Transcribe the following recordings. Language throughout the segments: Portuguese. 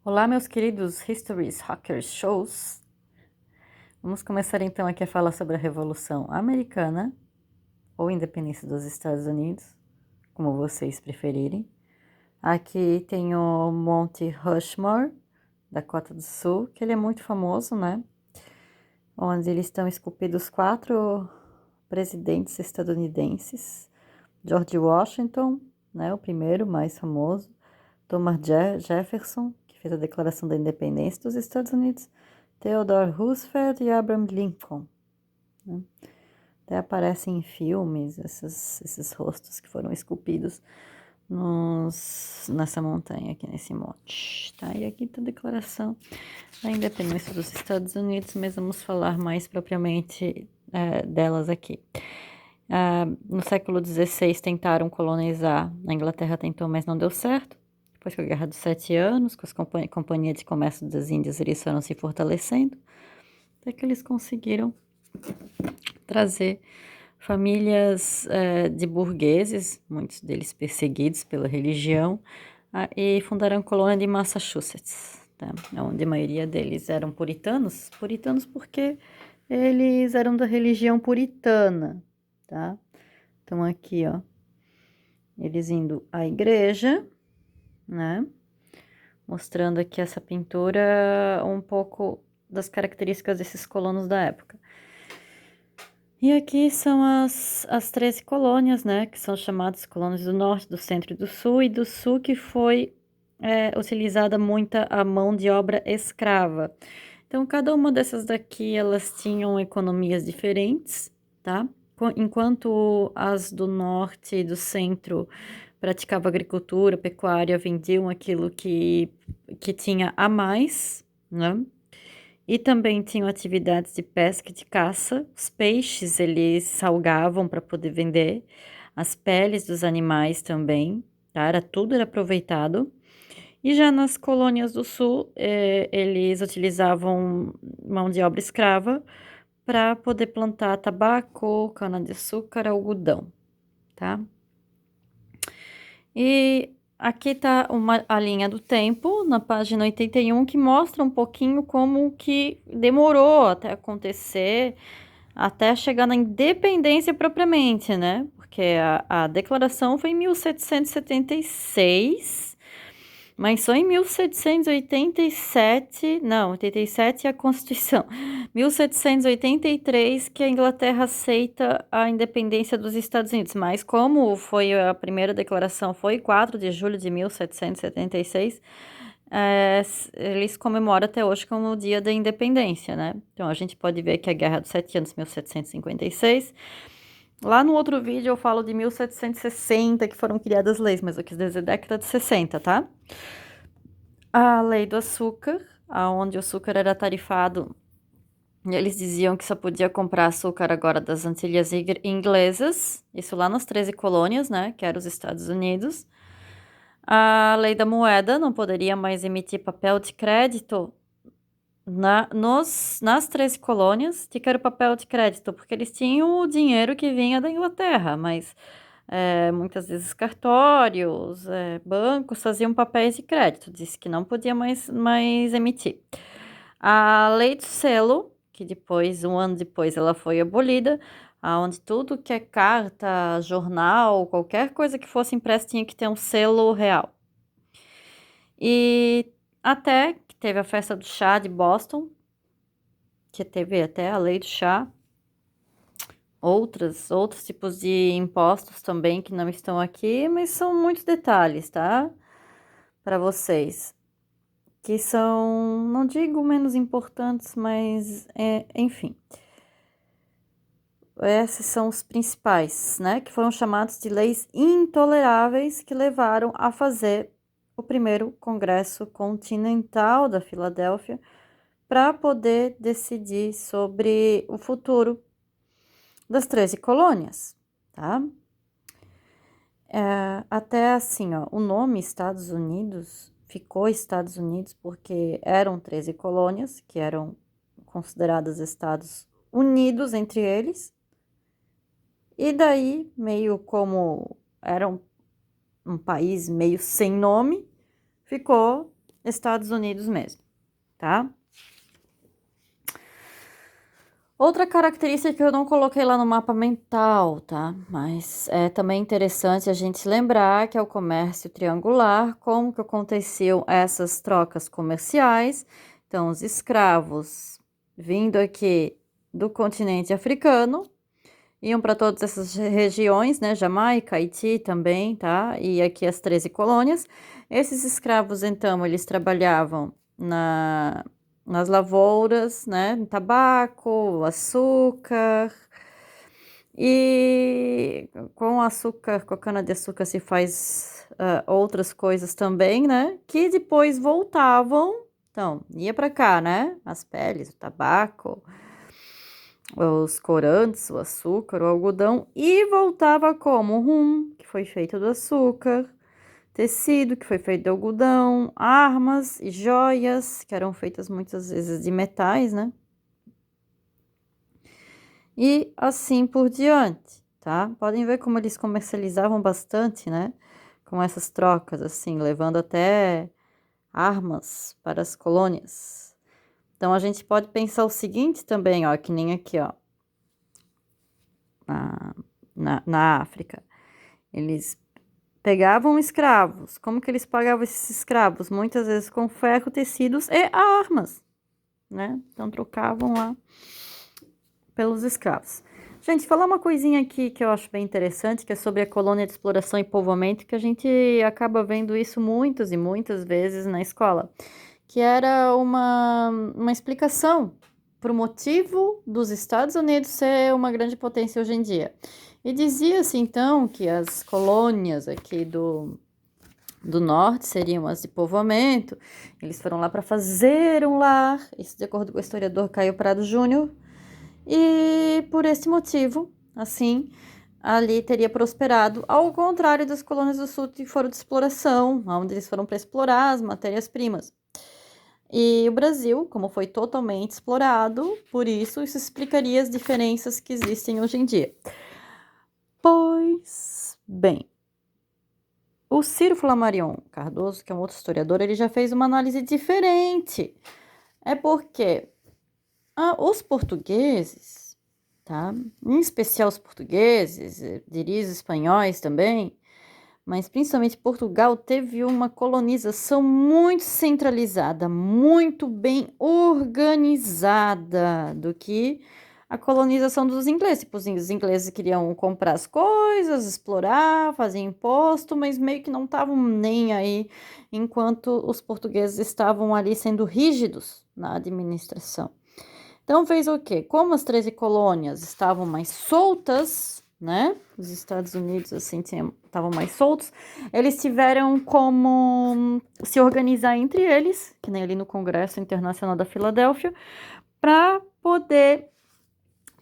Olá, meus queridos Histories, Hackers, Shows. Vamos começar então aqui a falar sobre a Revolução Americana, ou Independência dos Estados Unidos, como vocês preferirem. Aqui tem o Monte Rushmore, Dakota do Sul, que ele é muito famoso, né? Onde eles estão esculpidos 4 presidentes estadunidenses. George Washington, né, o primeiro, mais famoso. Thomas Jefferson, que fez a Declaração da Independência dos Estados Unidos. Theodore Roosevelt e Abraham Lincoln, né? Até aparecem em filmes esses rostos que foram esculpidos nessa montanha aqui, nesse monte, tá? E aqui tá a Declaração da Independência dos Estados Unidos, mas vamos falar mais propriamente delas aqui. No século XVI tentaram colonizar, a Inglaterra tentou, mas não deu certo. Depois com a Guerra dos 7 Anos, com as companhias de comércio das Índias, eles foram se fortalecendo, até que eles conseguiram trazer famílias de burgueses, muitos deles perseguidos pela religião, e fundaram a colônia de Massachusetts, tá? Onde a maioria deles eram puritanos, puritanos porque eles eram da religião puritana, tá? Então aqui, ó, eles indo à igreja, né? Mostrando aqui essa pintura, um pouco das características desses colonos da época. E aqui são as 13 colônias, né, que são chamadas colônias do Norte, do Centro e do Sul, que foi utilizada muita a mão de obra escrava. Então, cada uma dessas daqui, elas tinham economias diferentes, tá? Enquanto as do Norte e do Centro praticavam agricultura, pecuária, vendiam aquilo que tinha a mais, né? E também tinham atividades de pesca e de caça. Os peixes eles salgavam para poder vender, as peles dos animais também, tá? Tudo era aproveitado. E já nas colônias do sul, eles utilizavam mão de obra escrava para poder plantar tabaco, cana-de-açúcar, algodão, tá? E aqui tá a linha do tempo, na página 81, que mostra um pouquinho como que demorou até acontecer, até chegar na independência propriamente, né? Porque a declaração foi em 1776, mas só em 1787, não, 87 é a Constituição. 1783 que a Inglaterra aceita a independência dos Estados Unidos, mas como foi a primeira declaração, foi 4 de julho de 1776, eles comemoram até hoje como o dia da independência, né? Então a gente pode ver que a Guerra dos 7 Anos, 1756. Lá no outro vídeo eu falo de 1760 que foram criadas leis, mas eu quis dizer década de 60, tá? A lei do açúcar, onde o açúcar era tarifado, eles diziam que só podia comprar açúcar agora das Antilhas Inglesas, isso lá nas 13 colônias, né, que eram os Estados Unidos. A lei da moeda, não poderia mais emitir papel de crédito nas 13 colônias. Que era o papel de crédito? Porque eles tinham o dinheiro que vinha da Inglaterra, mas muitas vezes cartórios, bancos faziam papéis de crédito, disse que não podia mais emitir. A lei do selo, que depois, um ano depois, ela foi abolida, onde tudo que é carta, jornal, qualquer coisa que fosse impresso tinha que ter um selo real. E até que teve a festa do chá de Boston, que teve até a lei do chá, outros tipos de impostos também que não estão aqui, mas são muitos detalhes, tá? Para vocês, que são, não digo menos importantes, mas enfim. Esses são os principais, né? Que foram chamados de leis intoleráveis que levaram a fazer o primeiro Congresso Continental da Filadélfia para poder decidir sobre o futuro das 13 colônias, tá? Até assim, ó, o nome Estados Unidos ficou Estados Unidos porque eram 13 colônias que eram consideradas Estados Unidos entre eles. E daí, meio como era um país meio sem nome, ficou Estados Unidos mesmo, tá? Outra característica que eu não coloquei lá no mapa mental, tá? Mas é também interessante a gente lembrar que é o comércio triangular, como que aconteciam essas trocas comerciais. Então, os escravos vindo aqui do continente africano iam para todas essas regiões, né? Jamaica, Haiti também, tá? E aqui as 13 colônias. Esses escravos, então, eles trabalhavam nas lavouras, né? Tabaco, açúcar. E com açúcar, com a cana-de-açúcar se faz outras coisas também, né? Que depois voltavam. Então, ia para cá, né? As peles, o tabaco, os corantes, o açúcar, o algodão, e voltava como rum, que foi feito do açúcar, tecido, que foi feito de algodão, armas e joias, que eram feitas muitas vezes de metais, né? E assim por diante, tá? Podem ver como eles comercializavam bastante, né? Com essas trocas, assim, levando até armas para as colônias. Então a gente pode pensar o seguinte também, ó, que nem aqui, ó, na África. Eles pegavam escravos. Como que eles pagavam esses escravos? Muitas vezes com ferro, tecidos e armas, né? Então trocavam lá pelos escravos. Gente, falar uma coisinha aqui que eu acho bem interessante, que é sobre a colônia de exploração e povoamento, que a gente acaba vendo isso muitas e muitas vezes na escola, que era uma explicação para o motivo dos Estados Unidos ser uma grande potência hoje em dia. E dizia-se então que as colônias aqui do norte seriam as de povoamento, eles foram lá para fazer um lar, isso de acordo com o historiador Caio Prado Júnior, e por esse motivo, assim, ali teria prosperado, ao contrário das colônias do sul que foram de exploração, onde eles foram para explorar as matérias-primas. E o Brasil, como foi totalmente explorado, por isso explicaria as diferenças que existem hoje em dia. Pois bem, o Ciro Flammarion Cardoso, que é um outro historiador, ele já fez uma análise diferente. É porque os portugueses, tá? Em especial os portugueses, diria os espanhóis também, mas principalmente Portugal teve uma colonização muito centralizada, muito bem organizada do que a colonização dos ingleses. Tipo, os ingleses queriam comprar as coisas, explorar, fazer imposto, mas meio que não estavam nem aí, enquanto os portugueses estavam ali sendo rígidos na administração. Então fez o quê? Como as 13 colônias estavam mais soltas, né? Os Estados Unidos, assim, estavam mais soltos. Eles tiveram como se organizar entre eles, que nem ali no Congresso Internacional da Filadélfia, para poder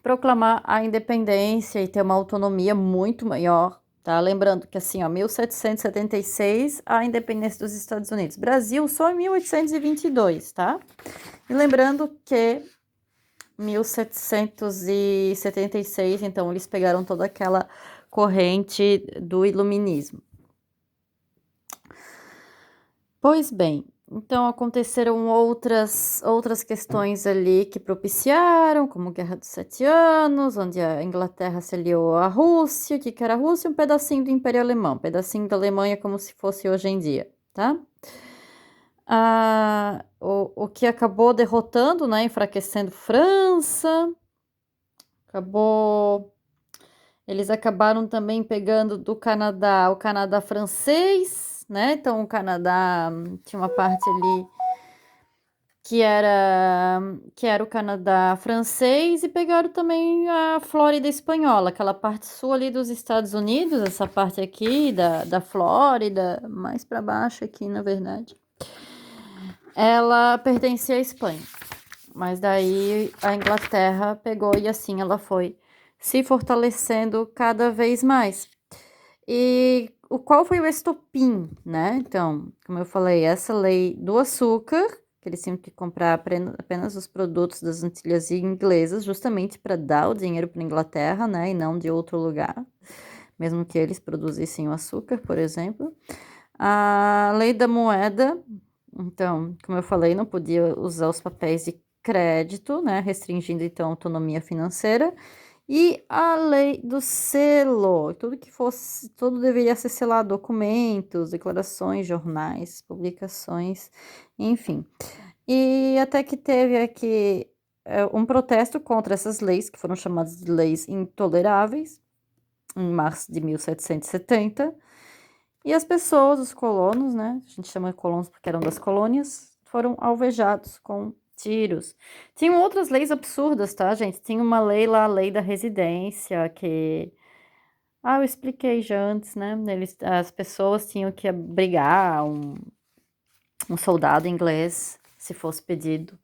proclamar a independência e ter uma autonomia muito maior, tá? Lembrando que, assim, ó, 1776, a independência dos Estados Unidos. Brasil só em 1822, tá? E lembrando que 1776, então eles pegaram toda aquela corrente do iluminismo. Pois bem, então aconteceram outras questões ali que propiciaram, como a Guerra dos 7 Anos, onde a Inglaterra se aliou à Rússia. O que era a Rússia? Um pedacinho do Império Alemão, um pedacinho da Alemanha como se fosse hoje em dia, tá? O que acabou derrotando, né, enfraquecendo França, eles acabaram também pegando do Canadá, o Canadá francês, né? Então o Canadá tinha uma parte ali que era o Canadá francês, e pegaram também a Flórida espanhola, aquela parte sul ali dos Estados Unidos, essa parte aqui da Flórida, mais para baixo aqui, na verdade. Ela pertencia à Espanha, mas daí a Inglaterra pegou e assim ela foi se fortalecendo cada vez mais. E qual foi o estopim, né? Então, como eu falei, essa lei do açúcar, que eles tinham que comprar apenas os produtos das Antilhas inglesas, justamente para dar o dinheiro para a Inglaterra, né? E não de outro lugar, mesmo que eles produzissem o açúcar, por exemplo. A lei da moeda, Então, como eu falei, não podia usar os papéis de crédito, né? Restringindo então a autonomia financeira. E a lei do selo, tudo que fosse, tudo deveria ser selado, documentos, declarações, jornais, publicações, enfim. E até que teve aqui um protesto contra essas leis, que foram chamadas de leis intoleráveis, em março de 1770. E as pessoas, os colonos, né? A gente chama de colonos porque eram das colônias, foram alvejados com tiros. Tinham outras leis absurdas, tá, gente? Tinha uma lei lá, a lei da residência, que. Ah, eu expliquei já antes, né? As pessoas tinham que abrigar um soldado inglês, se fosse pedido.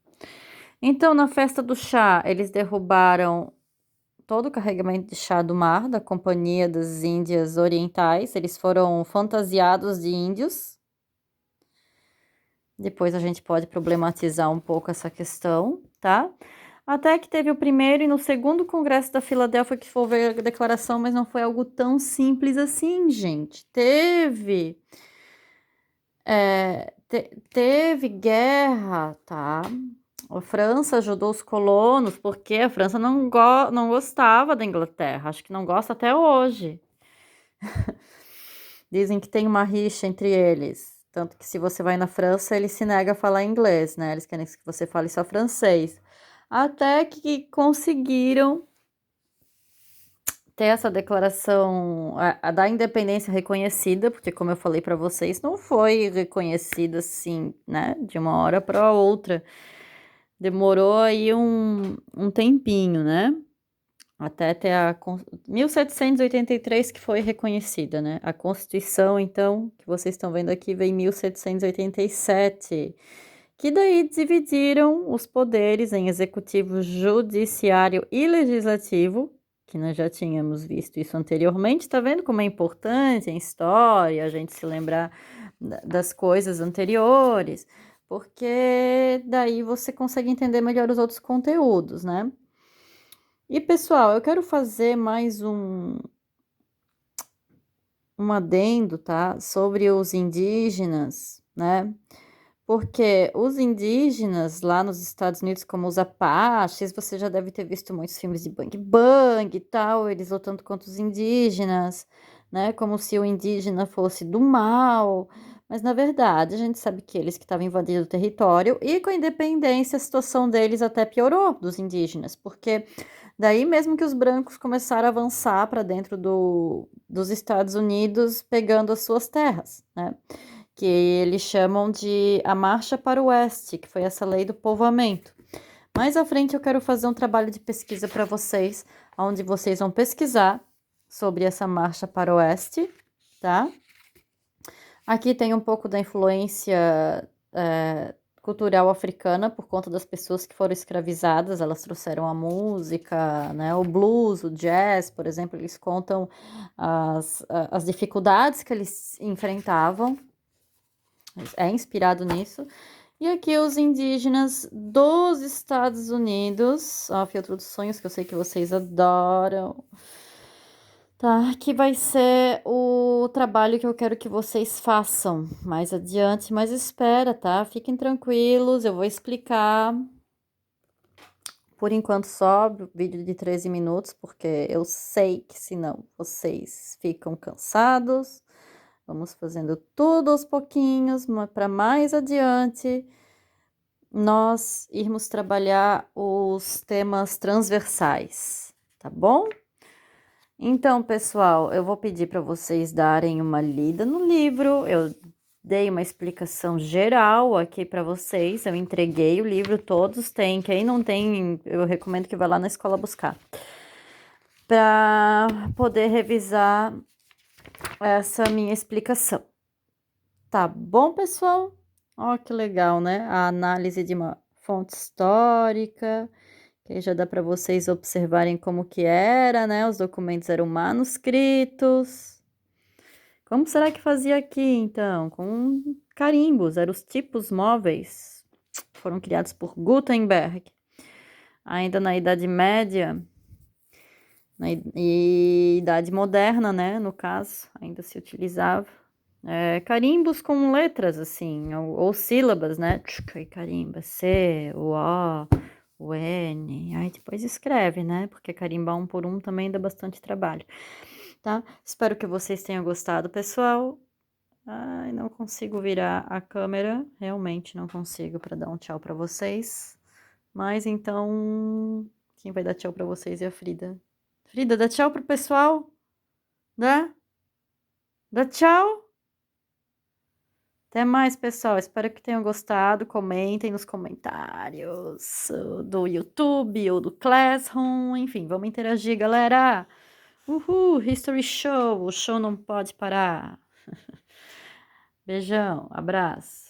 Então, na festa do chá, eles derrubaram todo o carregamento de chá do mar da Companhia das Índias Orientais. Eles foram fantasiados de índios. Depois a gente pode problematizar um pouco essa questão, tá? Até que teve o primeiro e no segundo congresso da Filadélfia que foi a declaração, mas não foi algo tão simples assim, gente. Teve guerra, tá? A França ajudou os colonos, porque a França não gostava da Inglaterra, acho que não gosta até hoje. Dizem que tem uma rixa entre eles, tanto que se você vai na França, ele se nega a falar inglês, né? Eles querem que você fale só francês. Até que conseguiram ter essa declaração a da independência reconhecida, porque como eu falei para vocês, não foi reconhecida assim, né, de uma hora para outra. Demorou aí um tempinho, né? Até ter 1783 que foi reconhecida, né? A Constituição, então, que vocês estão vendo aqui, veio em 1787, que daí dividiram os poderes em executivo, judiciário e legislativo, que nós já tínhamos visto isso anteriormente. Tá vendo como é importante em história a gente se lembrar das coisas anteriores, porque daí você consegue entender melhor os outros conteúdos, né? E pessoal, eu quero fazer mais um adendo, tá? Sobre os indígenas, né? Porque os indígenas lá nos Estados Unidos, como os Apaches, você já deve ter visto muitos filmes de Bang Bang e tal, eles lutando contra os indígenas, né? Como se o indígena fosse do mal. Mas na verdade, a gente sabe que eles que estavam invadindo o território e com a independência a situação deles até piorou dos indígenas, porque daí mesmo que os brancos começaram a avançar para dentro dos Estados Unidos, pegando as suas terras, né? Que eles chamam de a Marcha para o Oeste, que foi essa lei do povoamento. Mais à frente eu quero fazer um trabalho de pesquisa para vocês, onde vocês vão pesquisar sobre essa Marcha para o Oeste, tá? Aqui tem um pouco da influência cultural africana por conta das pessoas que foram escravizadas, elas trouxeram a música, né, o blues, o jazz, por exemplo, eles contam as dificuldades que eles enfrentavam, é inspirado nisso. E aqui os indígenas dos Estados Unidos, ó, Filtro dos Sonhos, que eu sei que vocês adoram. Tá, que vai ser o trabalho que eu quero que vocês façam mais adiante, mas espera, tá? Fiquem tranquilos, eu vou explicar. Por enquanto só vídeo de 13 minutos, porque eu sei que senão vocês ficam cansados. Vamos fazendo tudo aos pouquinhos, para mais adiante nós irmos trabalhar os temas transversais, tá bom? Então, pessoal, eu vou pedir para vocês darem uma lida no livro. Eu dei uma explicação geral aqui para vocês. Eu entreguei o livro, todos têm. Quem não tem, eu recomendo que vá lá na escola buscar. Para poder revisar essa minha explicação. Tá bom, pessoal? Ó, que legal, né? A análise de uma fonte histórica, que aí já dá para vocês observarem como que era, né? Os documentos eram manuscritos. Como será que fazia aqui, então? Com carimbos, eram os tipos móveis. Foram criados por Gutenberg. Ainda na Idade Média, na Idade Moderna, né? No caso, ainda se utilizava. carimbos com letras, assim, ou sílabas, né? Aí carimba C, o O, o N. Aí depois escreve, né? Porque carimbar um por um também dá bastante trabalho, tá? Espero que vocês tenham gostado, pessoal. Ai, não consigo virar a câmera, realmente não consigo para dar um tchau para vocês. Mas então, quem vai dar tchau para vocês é a Frida. Frida, dá tchau pro pessoal? Dá? Dá tchau? Até mais, pessoal. Espero que tenham gostado. Comentem nos comentários do YouTube ou do Classroom. Enfim, vamos interagir, galera. Uhul, History Show. O show não pode parar. Beijão, abraço.